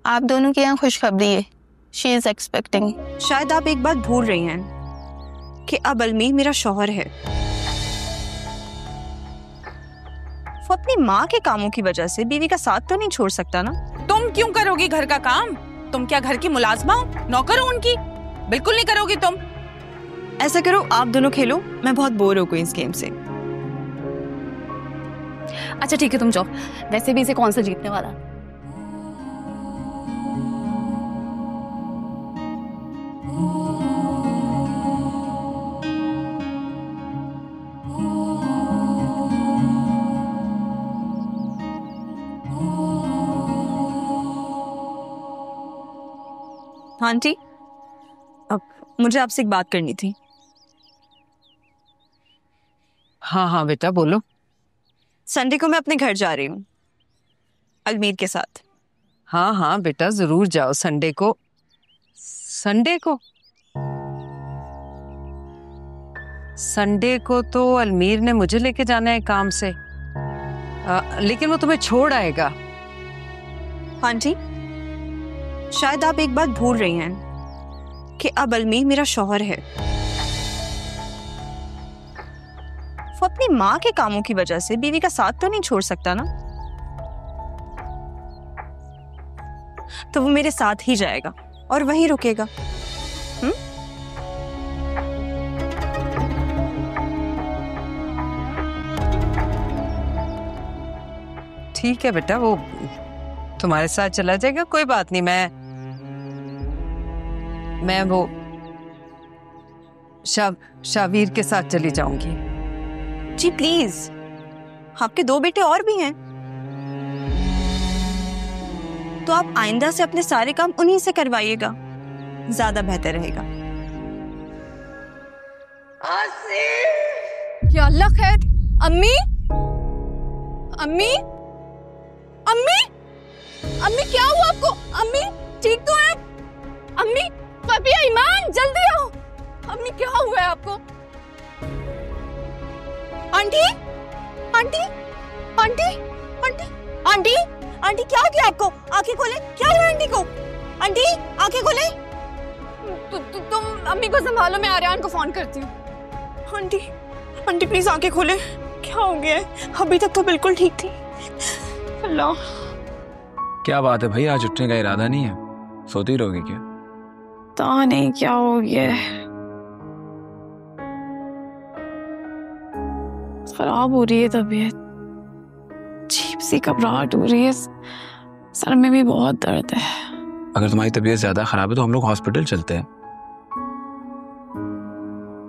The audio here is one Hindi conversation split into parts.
आप दोनों की यहाँ खुशखबरी है, शी इज एक्सपेक्टिंग। शायद आप एक बात भूल रही हैं कि अब अलमीर मेरा शौहर है। वो अपनी माँ के कामों की वजह से बीवी का साथ तो नहीं छोड़ सकता ना। तुम क्यों करोगी घर का काम? तुम क्या घर की मुलाजमा हो, नौकर हो उनकी? बिल्कुल नहीं करोगी तुम। ऐसा करो, आप दोनों खेलो, मैं बहुत बोर हो गई इस गेम से। अच्छा ठीक है, तुम जाओ। वैसे भी इसे कौन सा जीतने वाला। हाँ आंटी, अब मुझे आपसे एक बात करनी थी। हाँ हाँ बेटा बोलो। संडे को मैं अपने घर जा रही हूँ अलमीर के साथ। हाँ हाँ बेटा जरूर जाओ संडे को। संडे को? संडे को तो अलमीर ने मुझे लेके जाना है काम से, लेकिन वो तुम्हें छोड़ आएगा। आंटी, शायद आप एक बात भूल रही हैं कि अब अलमीर मेरा शौहर है। वो अपनी माँ के कामों की वजह से बीवी का साथ तो नहीं छोड़ सकता ना। तो वो मेरे साथ ही जाएगा और वहीं रुकेगा। ठीक है बेटा, वो तुम्हारे साथ चला जाएगा, कोई बात नहीं। मैं वो शावीर के साथ चली जाऊंगी। जी प्लीज, आपके 2 बेटे और भी हैं, तो आप आइंदा से अपने सारे काम उन्हीं से करवाइएगा, ज्यादा बेहतर रहेगा। या अल्लाह खैर। अम्मी, अम्मी, अम्मी, अम्मी क्या हुआ आपको? अम्मी ठीक तो है? अम्मी, फबिया, ईमान जल्दी आओ। अम्मी क्या हुआ है आपको? Aunty, aunty, aunty, aunty, aunty, aunty क्या हो गया आपको? आंखें खोले, क्या हुआ आंटी को? आंटी आंखें खोले। तुम अम्मी को संभालो, मैं आर्यन को फोन करती हूँ। आंटी, आंटी प्लीज आंखें खोले, क्या हो गया है? अभी तक तो बिल्कुल ठीक थी। अल्लाह, क्या बात है भाई, आज उठने का इरादा नहीं है? सोती रहोगी क्या? पता नहीं क्या हो गया है, खराब हो रही है तबीयत, अजीब सी घबराहट हो रही है, सर में भी बहुत दर्द है। अगर तुम्हारी तबीयत ज्यादा खराब है तो हम लोग हॉस्पिटल चलते हैं।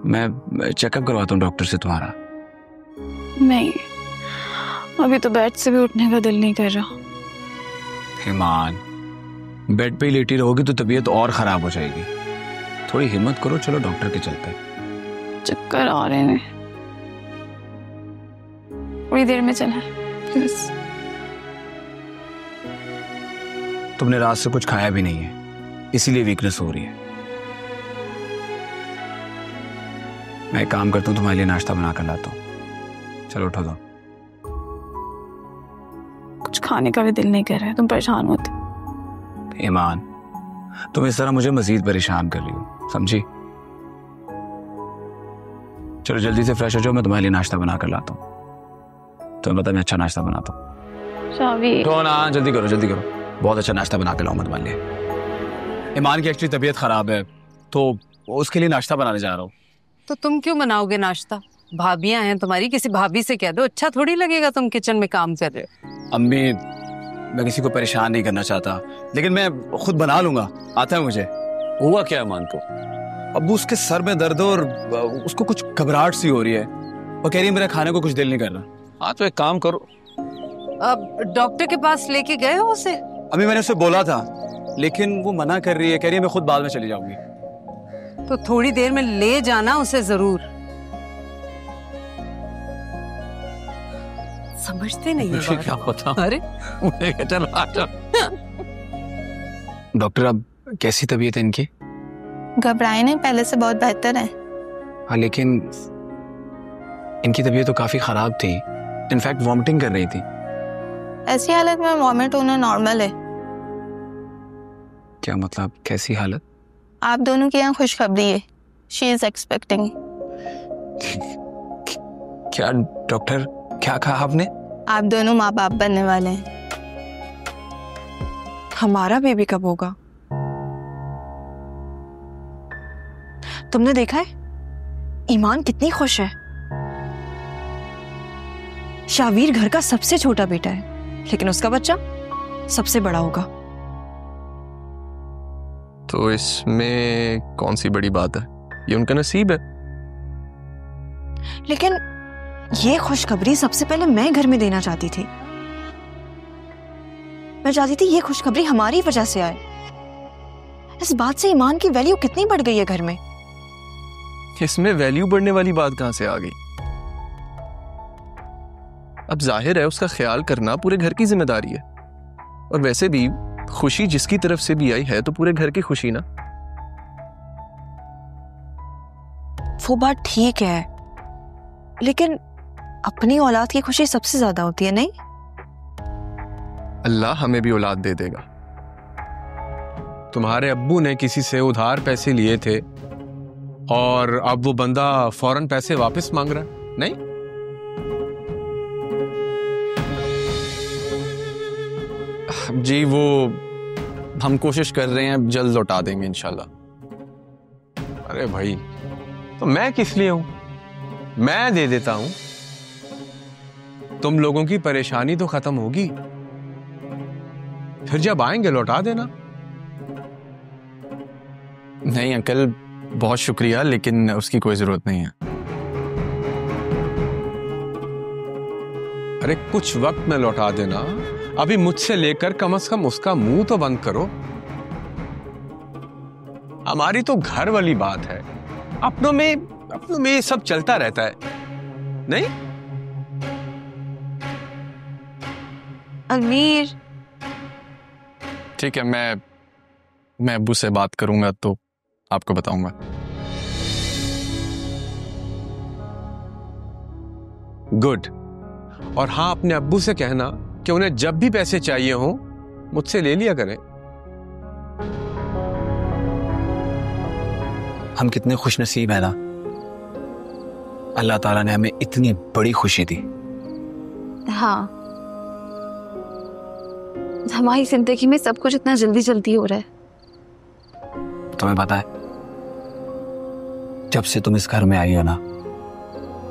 मैं चेकअप करवाता हूँ डॉक्टर से तुम्हारा। नहीं, अभी तो बेड से भी उठने का दिल नहीं कर रहा। ईमान, बेड पे ही लेटी रहोगी तो तबीयत और खराब हो जाएगी। थोड़ी हिम्मत करो, चलो डॉक्टर के चलते हैं। चक्कर आ रहे हैं, थोड़ी देर में चला प्लीज। तुमने रात से कुछ खाया भी नहीं है, इसीलिए वीकनेस हो रही है। मैं एक काम करता हूँ, तुम्हारे लिए नाश्ता बना कर लाता हूँ। चलो उठो दो। कुछ खाने का भी दिल नहीं कर रहा है, तुम परेशान होते। ईमान, तुम इस तरह मुझे मजीद परेशान कर रही हो, समझी? चलो जल्दी से फ्रेश हो जाओ, मैं तुम्हारे लिए नाश्ता बना कर लाता हूँ। तुम्हें पता है मैं अच्छा नाश्ता बनाता हूँ। शावीर, तो ना जल्दी करो, जल्दी करो, बहुत अच्छा नाश्ता बना कर लाऊं मैं तुम्हारे लिए। ईमान की एक्चुअली तबीयत खराब है तो उसके लिए नाश्ता बनाने जा रहा हूँ। तो तुम क्यों बनाओगे नाश्ता? भाभियां हैं तुम्हारी, किसी भाभी से कह दो। अच्छा थोड़ी लगेगा तुम किचन में काम कर रहे हो। अम्मी, मैं किसी को परेशान नहीं करना चाहता, लेकिन मैं खुद बना लूंगा, आता है मुझे। हुआ क्या ईमान को? अब उसके सर में दर्द और उसको कुछ घबराहट सी हो रही है, वो कह रही है मेरे खाने को कुछ दिल नहीं कर रहा। हाँ तो एक काम करो, अब डॉक्टर के पास लेके गए हो उसे? अभी मैंने उसे बोला था, लेकिन वो मना कर रही है, कह रही है मैं खुद बाद में चली जाऊंगी। तो थोड़ी देर में ले जाना उसे जरूर। समझते नहीं मुझे है क्या पता। अरे चलो डॉक्टर, अब कैसी तबीयत है इनकी? घबराए नहीं, पहले से बहुत बेहतर है। हाँ, लेकिन इनकी तबीयत तो काफी खराब थी, इनफैक्ट वॉमिटिंग कर रही थी। ऐसी हालत में वॉमिट होना नॉर्मल है। क्या मतलब, कैसी हालत? आप दोनों की यहाँ खुशखबरी है, शी इज एक्सपेक्टिंग। क्या डॉक्टर, क्या कहा आपने? आप दोनों माँ बाप बनने वाले हैं। हमारा बेबी कब होगा? तुमने देखा है ईमान कितनी खुश है। शावीर घर का सबसे छोटा बेटा है, लेकिन उसका बच्चा सबसे बड़ा होगा। तो इसमें कौन सी बड़ी बात है, ये उनका नसीब है। लेकिन ये खुशखबरी सबसे पहले मैं घर में देना चाहती थी। मैं चाहती थी ये खुशखबरी हमारी वजह से आए। इस बात से ईमान की वैल्यू कितनी बढ़ गई है घर में। इसमें वैल्यू बढ़ने वाली बात कहां से आ गई? अब जाहिर है उसका ख्याल करना पूरे घर की जिम्मेदारी है, और वैसे भी खुशी जिसकी तरफ से भी आई है तो पूरे घर की खुशी ना। वो बात ठीक है, लेकिन अपनी औलाद की खुशी सबसे ज्यादा होती है, नहीं? अल्लाह हमें भी औलाद दे देगा। तुम्हारे अब्बू ने किसी से उधार पैसे लिए थे और अब वो बंदा फौरन पैसे वापस मांग रहा है, नहीं? जी वो हम कोशिश कर रहे हैं, जल्द लौटा देंगे इंशाल्लाह। अरे भाई, तो मैं किस लिए हूं? मैं दे देता हूं, तुम लोगों की परेशानी तो खत्म होगी, फिर जब आएंगे लौटा देना। नहीं अंकल, बहुत शुक्रिया, लेकिन उसकी कोई जरूरत नहीं है। अरे कुछ वक्त में लौटा देना, अभी मुझसे लेकर कम से कम उसका मुंह तो बंद करो। हमारी तो घर वाली बात है, अपनों में ये सब चलता रहता है, नहीं? अमीर, ठीक है, मैं अब्बू से बात करूंगा तो आपको बताऊंगा। गुड। और हाँ, अपने अब्बू से कहना कि उन्हें जब भी पैसे चाहिए हो मुझसे ले लिया करें। हम कितने खुशनसीब हैं ना, अल्लाह ताला ने हमें इतनी बड़ी खुशी दी। हाँ, हमारी जिंदगी में सब कुछ इतना जल्दी जल्दी हो रहा है। तुम्हें पता है, जब से तुम इस घर में आई हो ना,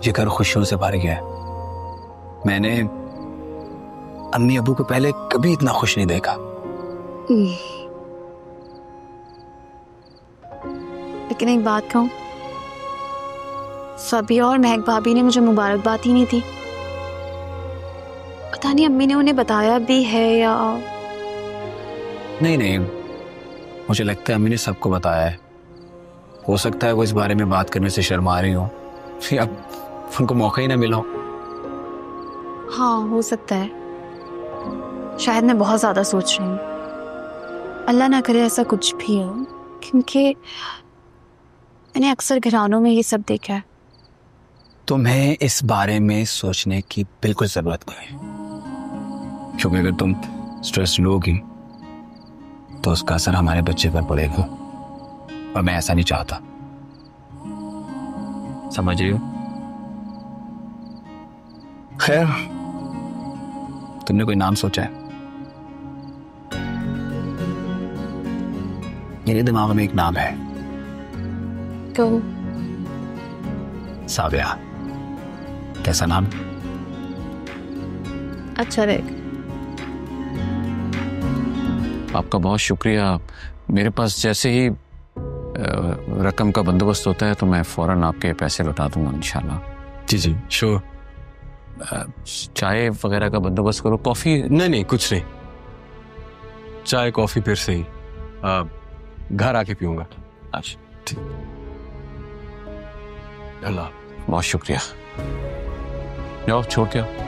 ये घर खुशियों से भर गया है। मैंने अम्मी अबू को पहले कभी इतना खुश नहीं देखा। लेकिन एक बात कहूं, सभी और महक भाभी ने मुझे मुबारकबाद ही नहीं दी। पता नहीं अम्मी ने उन्हें बताया भी है या नहीं, मुझे लगता है अम्मी ने सबको बताया है। हो सकता है वो इस बारे में बात करने से शर्मा रही हो, फिर अब उनको मौका ही ना मिला हो। हाँ, हो सकता है। शायद मैं बहुत ज्यादा सोच रही हूँ। अल्लाह ना करे ऐसा कुछ भी हो, क्योंकि मैंने अक्सर घरानों में ये सब देखा है। तुम्हें इस बारे में सोचने की बिल्कुल जरूरत नहीं है, क्योंकि अगर तुम स्ट्रेस लोगी तो उसका असर हमारे बच्चे पर पड़ेगा, और मैं ऐसा नहीं चाहता। समझ रही हो? खैर, तुमने कोई नाम सोचा है? मेरे दिमाग में एक नाम है। कहो। साबिया। कैसा नाम? अच्छा रहेगा। आपका बहुत शुक्रिया। मेरे पास जैसे ही रकम का बंदोबस्त होता है तो मैं फौरन आपके पैसे लौटा दूंगा इंशाल्लाह। जी श्योर। चाय वगैरह का बंदोबस्त करो, कॉफी? नहीं, कुछ नहीं, चाय कॉफी फिर से ही घर आके पीऊंगा। अच्छा ठीक। अल्लाह, बहुत शुक्रिया। जाओ, छोड़ के आओ।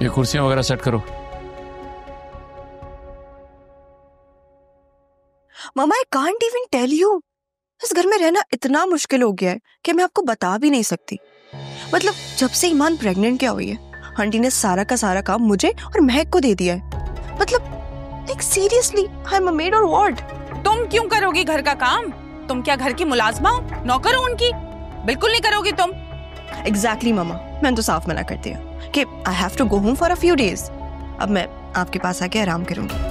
ये कुर्सियां वगैरह सेट करो। मामा I can't even tell you, इस घर में रहना इतना मुश्किल हो गया है कि मैं आपको बता भी नहीं सकती। मतलब जब से ईमान प्रेग्नेंट क्या हुई है, आंटी ने सारा का सारा काम मुझे और महक को दे दिया है। मतलब like seriously I am a made और व्हाट? तुम क्यों करोगी घर का काम? तुम क्या घर की मुलाजमा हो, नौकर हो उनकी? बिल्कुल नहीं करोगी तुम। एग्जैक्टली मामा, मैंने तो साफ मना करती हूँ कि I have to go home for a few days. अब मैं आपके पास आके आराम करूंगी।